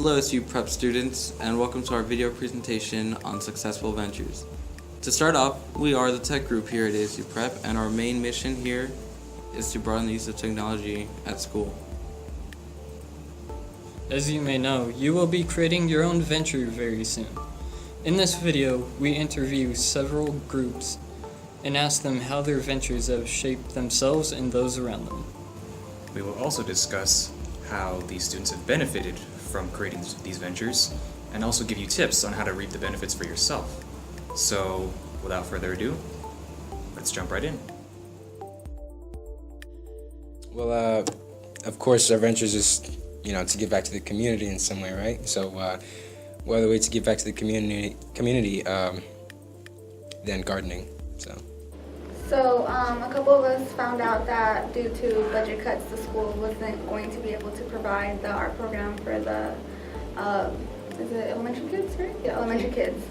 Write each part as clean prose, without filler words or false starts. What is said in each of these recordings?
Hello ASU Prep students, and welcome to our video presentation on successful ventures. To start off, we are the tech group here at ASU Prep, and our main mission here is to broaden the use of technology at school. As you may know, you will be creating your own venture very soon. In this video, we interview several groups and ask them how their ventures have shaped themselves and those around them. We will also discuss how these students have benefited from creating these ventures and also give you tips on how to reap the benefits for yourself. So, without further ado, let's jump right in. Well, of course, our venture is just, to give back to the community in some way, right? So, what other way to give back to the community than gardening, So a couple of us found out that due to budget cuts, the school wasn't going to be able to provide the art program for the, is it elementary kids, right? Yeah, elementary kids.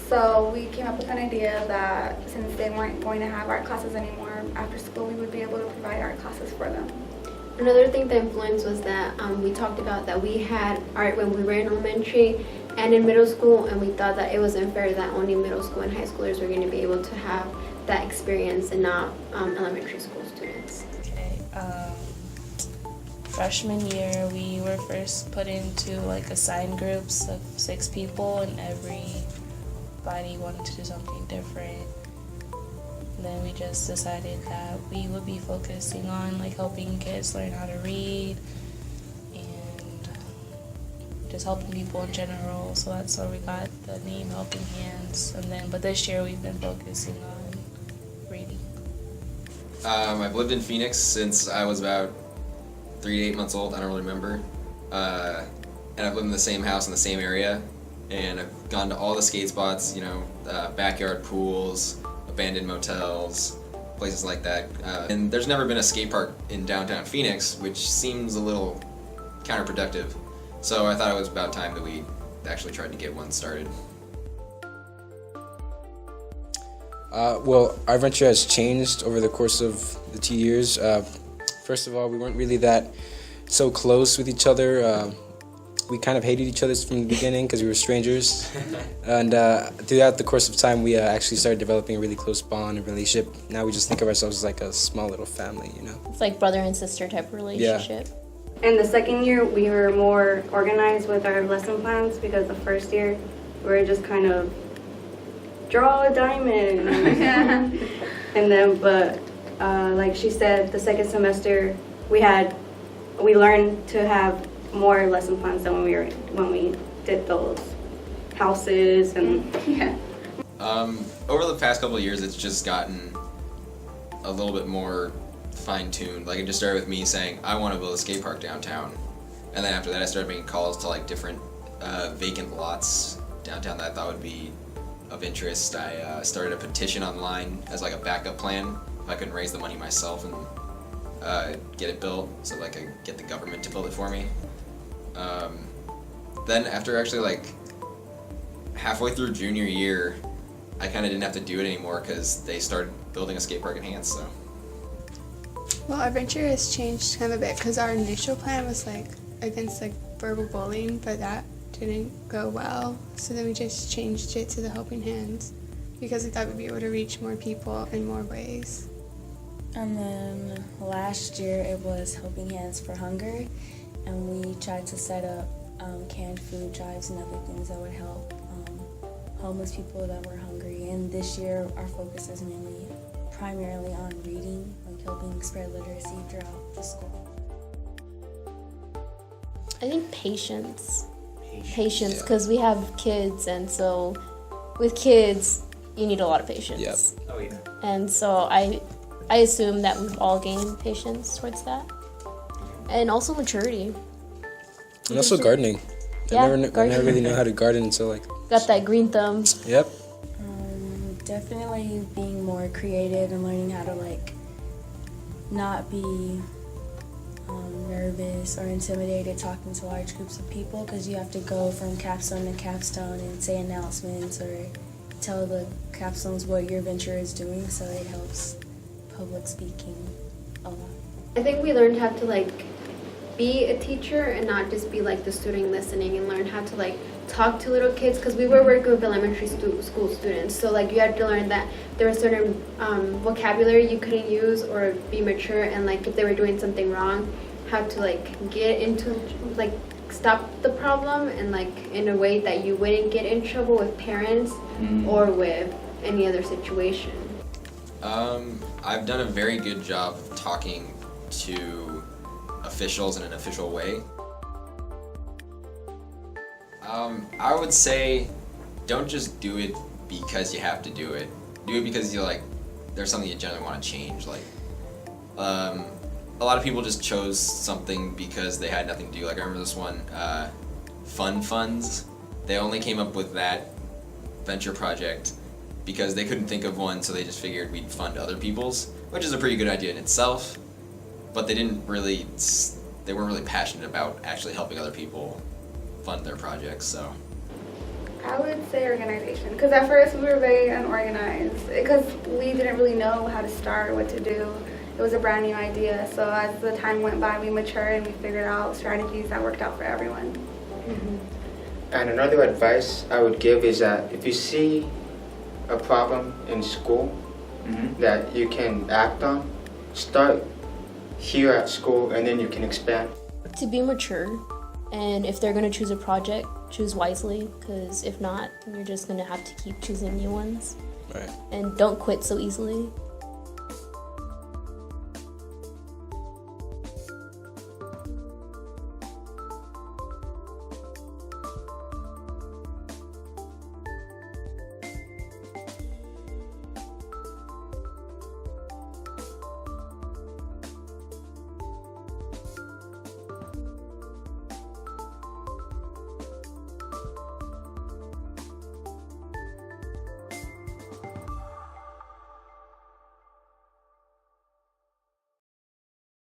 So we came up with an idea that since they weren't going to have art classes anymore after school, we would be able to provide art classes for them. Another thing that influenced was that we talked about that we had art when we were in elementary and in middle school, and we thought that it was unfair that only middle school and high schoolers were going to be able to have that experience and not elementary school students. Okay, freshman year we were first put into assigned groups of 6 people, and everybody wanted to do something different. And then we just decided that we would be focusing on helping kids learn how to read and just helping people in general. So that's where we got the name Helping Hands. But this year we've been focusing on reading. I've lived in Phoenix since I was about 3 to 8 months old. I don't really remember. And I've lived in the same house in the same area. And I've gone to all the skate spots, backyard pools, abandoned motels, places like that. And there's never been a skate park in downtown Phoenix, which seems a little counterproductive. So I thought it was about time that we actually tried to get one started. Well, our venture has changed over the course of the 2 years. First of all, we weren't really so close with each other. We kind of hated each other from the beginning because we were strangers. And throughout the course of time, we actually started developing a really close bond and relationship. Now we just think of ourselves as like a small little family, It's like brother and sister type relationship. Yeah. In the second year, we were more organized with our lesson plans because the first year, we were just kind of draw a diamond. And then, like she said, the second semester, we learned to have more lesson plans than when we did those houses and yeah. Over the past couple of years, it's just gotten a little bit more fine-tuned. It just started with me saying, I want to build a skate park downtown. And then after that, I started making calls to different vacant lots downtown that I thought would be of interest. I started a petition online as a backup plan if I couldn't raise the money myself and get it built, so I could get the government to build it for me. Then after actually halfway through junior year, I kind of didn't have to do it anymore because they started building a skate park at Hans. So. Well, our venture has changed kind of a bit because our initial plan was against verbal bullying, but that didn't go well. So then we just changed it to the Helping Hands because we thought we'd be able to reach more people in more ways. And then last year it was Helping Hands for Hunger, and we tried to set up canned food drives and other things that would help homeless people that were hungry. And this year our focus is primarily on reading, helping spread literacy throughout the school. I think patience, because we have kids, and so with kids you need a lot of patience. Yep. Oh yeah. And so I assume that we've all gained patience towards that, and also maturity. And also gardening. Yeah, I never really know how to garden until got that green thumb. Yep. Definitely being more creative and learning how to not be nervous or intimidated talking to large groups of people, because you have to go from capstone to capstone and say announcements or tell the capstones what your venture is doing, so it helps public speaking a lot. I think we learned how to be a teacher and not just be like the student listening, and learn how to like talk to little kids, because we were working with elementary school students, so like you had to learn that there was certain vocabulary you couldn't use or be mature, and like if they were doing something wrong, how to like get into like stop the problem, and like in a way that you wouldn't get in trouble with parents or with any other situation. I've done a very good job of talking to officials in an official way. I would say don't just do it because you have to do it. Do it because you like there's something you generally want to change. Like a lot of people just chose something because they had nothing to do. Like I remember this one, funds. They only came up with that venture project because they couldn't think of one, so they just figured we'd fund other people's, which is a pretty good idea in itself. But they weren't really passionate about actually helping other people fund their projects. So I would say organization, because at first we were very unorganized because we didn't really know how to start or what to do. It was a brand new idea, so as the time went by, we matured and we figured out strategies that worked out for everyone. And another advice I would give is that if you see a problem in school that you can act on, start here at school and then you can expand. To be mature, and if they're going to choose a project, choose wisely, because if not, you're just going to have to keep choosing new ones. Right. And don't quit so easily.